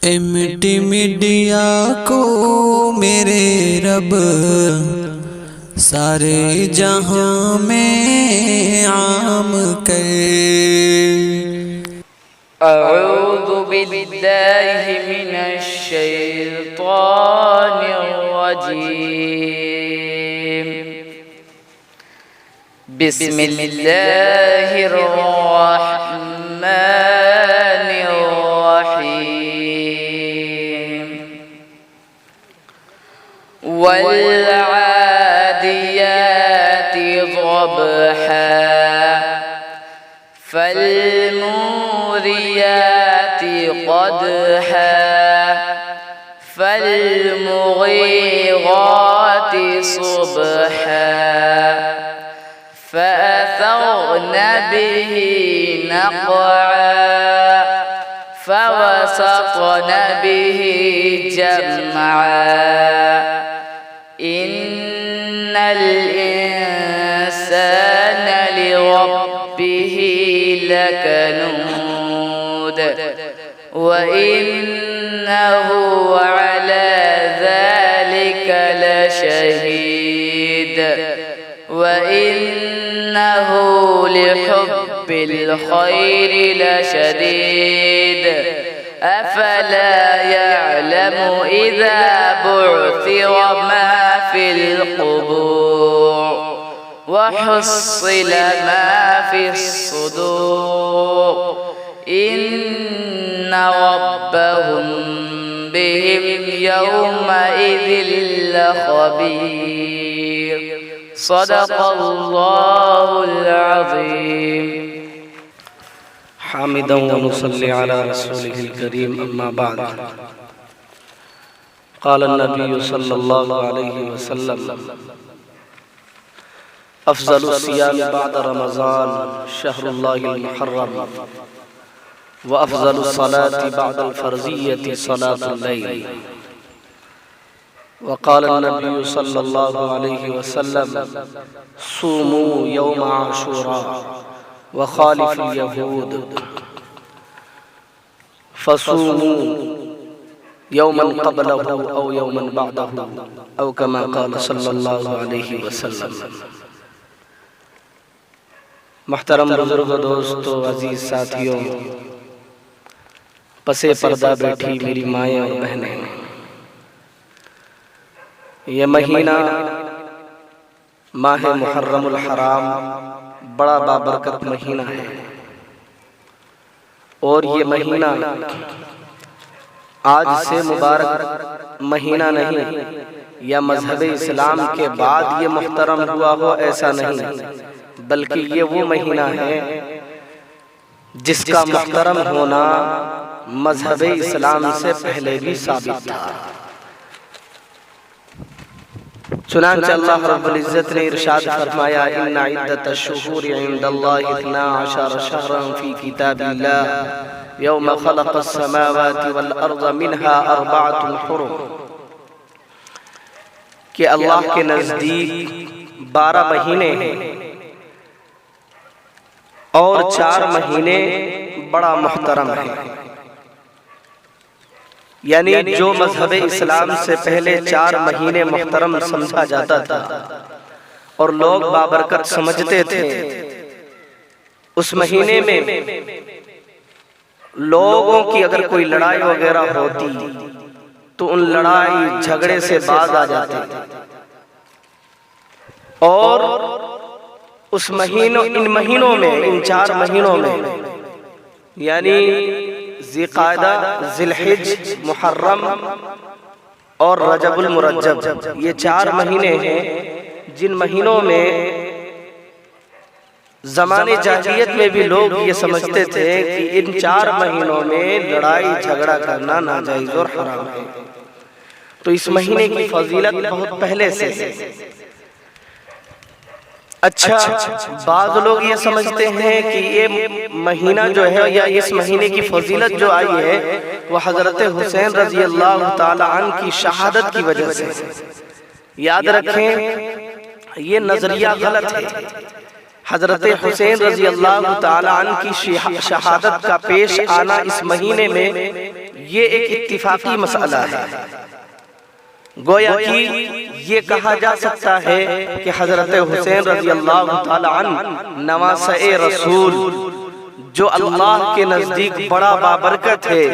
MT media کو میرے رب سارے جہاں میں عام کر۔ اعوذ باللہ من الشیطان الرجیم، بسم اللہ الرحمن الرحیم۔ والعادیات ضبحا فالموریات قدحا فالمغیرات صبحا فأثرن به نقعا فوسطن به جمعا إن الإنسان لربه لكنود وإنه على ذلك لشهيد وإنه لحب الخير لشديد أفلا يعلم إذا بعثر ما في القبور وحصل ما في الصدور إن ربهم بهم يومئذ لخبير صدق الله العظيم۔ حامدا ونصلي على رسوله الكريم، أما بعد، قال النبي صلى الله عليه وسلم: أفضل الصيام بعد رمضان شهر الله المحرم، وأفضل الصلاة بعد الفرضية صلاة الليل، وقال النبي صلى الله عليه وسلم: صوموا يوم عاشوراء وخالف اليهود فصوموا يوما قبله أو يوما بعده أو كما قال صلى الله عليه وسلم۔ محترم بزرگ دوستو، عزیز ساتھیوں، پسے پردہ بیٹھی میری مائیں اور بہنیں، یہ مہینہ ماہ محرم الحرام بڑا بابرکت مہینہ ہے، اور یہ مہینہ آج سے مبارک مہینہ نہیں، یا مذہب اسلام کے بعد یہ محترم ہوا ہو ایسا نہیں، بلکہ یہ وہ مہینہ ہے جس کا محترم ہونا مذہب اسلام سے پہلے بھی ثابت تھا۔ چنانچہ اللہ رب العزت نے ارشاد فرمایا: ان عدت الشہور عند اللہ 12 شہرا فی کتاب اللہ یوم خلق السماوات والارض منها 4 حرم، کہ اللہ کے نزدیک 12 مہینے ہیں اور 4 مہینے بڑا محترم ہیں، یعنی جو مذہب اسلام سے پہلے 4 مہینے محترم سمجھا جاتا تھا اور لوگ بابرکت سمجھتے تھے، اس مہینے میں لوگوں کی اگر کوئی لڑائی وغیرہ ہوتی تو ان لڑائی جھگڑے سے باز آ جاتے، اور اس ان مہینوں میں، ان 4 مہینوں میں، یعنی ذی قعدہ، ذی الحج، محرم اور رجب المرجب، یہ 4 مہینے ہیں جن مہینوں میں زمانے جاہلیت میں بھی لوگ یہ سمجھتے تھے کہ ان 4 مہینوں میں لڑائی جھگڑا کرنا ناجائز اور حرام ہے۔ تو اس مہینے کی فضیلت بہت پہلے سے ہے۔ اچھا، بعض لوگ یہ سمجھتے ہیں کہ یہ مہینہ جو ہے یا اس مہینے کی فضیلت جو آئی ہے وہ حضرت حسین رضی اللہ تعالی عنہ کی شہادت کی وجہ سے۔ یاد رکھیں یہ نظریہ غلط ہے۔ حضرت حسین رضی اللہ تعالی عنہ کی شہادت کا پیش آنا اس مہینے میں یہ ایک اتفاقی مسئلہ ہے۔ گویا کہ یہ کہا جا سکتا ہے کہ حضرت حسین رضی اللہ تعالی عنہ نواسۂ رسول جو اللہ کے نزدیک بڑا بابرکت ہے،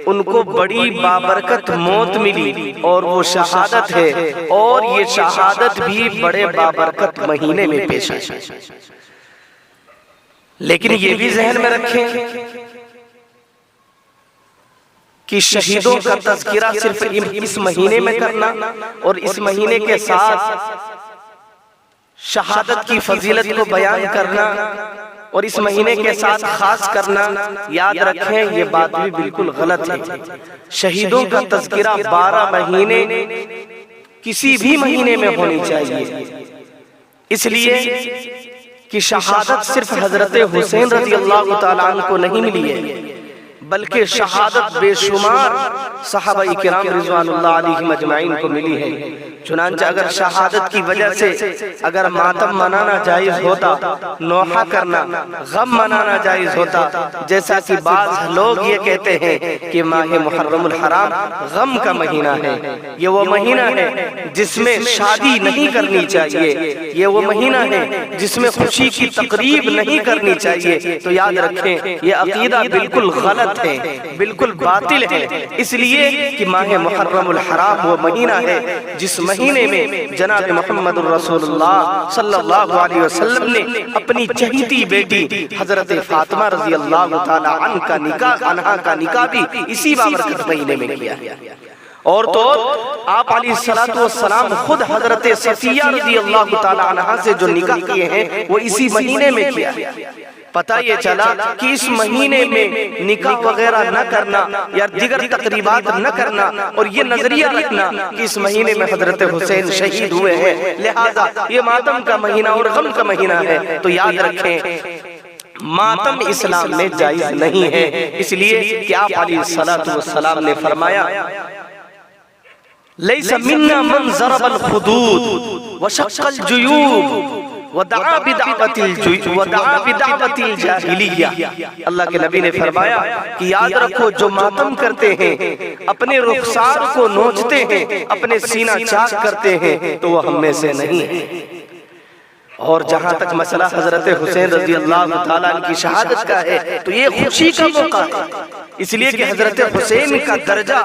ان کو بڑی بابرکت موت ملی اور وہ شہادت ہے، اور یہ شہادت بھی بڑے بابرکت مہینے میں پیش آئی۔ لیکن یہ بھی ذہن میں رکھیں کہ شہیدوں کا تذکرہ صرف اس مہینے میں کرنا اور اس مہینے کے ساتھ شہادت کی فضیلت کو بیان کرنا اور اس مہینے کے ساتھ خاص کرنا، یاد رکھیں یہ بات بھی بالکل غلط ہے۔ شہیدوں کا تذکرہ 12 مہینے کسی بھی مہینے میں ہونی چاہیے، اس لیے کہ شہادت صرف حضرت حسین رضی اللہ تعالیٰ عنہ کو نہیں ملی ہے، بلکہ شہادت بے شمار صحابہ کرام رضوان اللہ علیہم اجمعین کو ملی ہے۔ چنانچہ اگر شہادت کی وجہ سے اگر ماتم منانا جائز ہوتا، نوحہ کرنا، غم منانا جائز ہوتا، جیسا کہ بعض لوگ یہ کہتے ہیں کہ ماہ محرم الحرام غم کا مہینہ ہے، یہ وہ مہینہ ہے جس میں شادی نہیں کرنی چاہیے، یہ وہ مہینہ ہے جس میں خوشی کی تقریب نہیں کرنی چاہیے، تو یاد رکھیں یہ عقیدہ بالکل غلط ہے، بالکل باطل ہے، اس لیے کہ ماہ محرم الحرام وہ مہینہ ہے جس مہینے میں جناب محمد الرسول اللہ صلی اللہ علیہ وسلم نے اپنی چہیتی بیٹی حضرت فاطمہ رضی اللہ تعالی عنہا کا نکاح بھی اسی بابرکت مہینے میں کیا ہے۔ اور تو آپ علیہ السلام خود حضرت صفیہ رضی اللہ تعالی عنہا سے جو نکاح کیے ہیں وہ اسی مہینے میں کیا ہے۔ پتہ یہ چلا کہ اس مہینے میں نکاح وغیرہ نہ کرنا یا دیگر تقریبات نہ کرنا اور یہ نظریہ رکھنا کہ اس مہینے میں حضرت حسین شہید ہوئے ہیں، لہذا یہ ماتم کا مہینہ اور غم کا مہینہ ہے، تو یاد رکھیں ماتم اسلام میں جائز نہیں ہے، اس لیے کہ آپ علیہ السلام نے فرمایا لیس منا من ضرب الخدود وشق الجیوب ودعا بدعوت الجاہلیہ۔ اللہ کے نبی نے فرمایا کہ یاد رکھو جو ماتم کرتے ہیں، اپنے رخسار کو نوچتے ہیں، اپنے سینہ چاک کرتے ہیں، تو وہ ہم میں سے نہیں ہے۔ اور جہاں تک مسئلہ حضرت حسین رضی اللہ تعالیٰ عنہ کی شہادت کا ہے تو یہ خوشی کا موقع ہے، اس لیے کہ حضرت حسین کا درجہ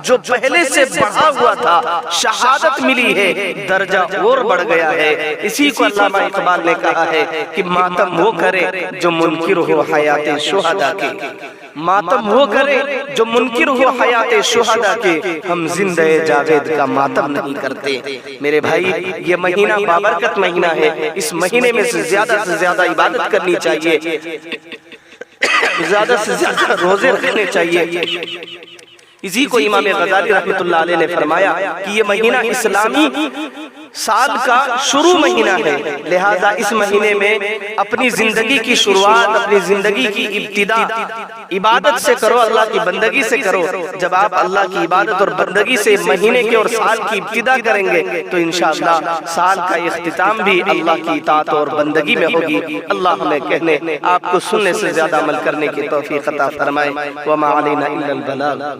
جو پہلے سے بڑھا ہوا تھا، شہادت ملی ہے، درجہ اور بڑھ گیا ہے۔ اسی کو علامہ اقبال نے کہا ہے کہ ماتم وہ کرے جو منکر ہو حیات شہداء کے، ماتم وہ کرے جو منکر ہو حیات شہداء کے، ہم زندہ جاوید کا ماتم نہیں کرتے۔ میرے بھائی یہ مہینہ بابرکت مہینہ ہے، اس مہینے میں سے زیادہ عبادت کرنی چاہیے، زیادہ سے زیادہ روزے رکھنے چاہیے۔ اسی کو امام غزالی رحمۃ اللہ علیہ نے فرمایا کہ یہ مہینہ اسلامی سال کا شروع مہینہ ہے، لہذا اس مہینے میں اپنی زندگی کی شروعات، اپنی زندگی کی ابتدا عبادت سے کرو، اللہ کی بندگی سے کرو۔ جب آپ اللہ کی عبادت اور بندگی سے مہینے کے اور سال کی ابتدا کریں گے تو انشاءاللہ سال کا اختتام بھی اللہ کی اطاعت اور بندگی میں ہوگی۔ اللہ ہمیں کہنے، آپ کو سننے سے زیادہ عمل کرنے کی توفیق عطا فرمائے۔ وما علینا الا البلاغ۔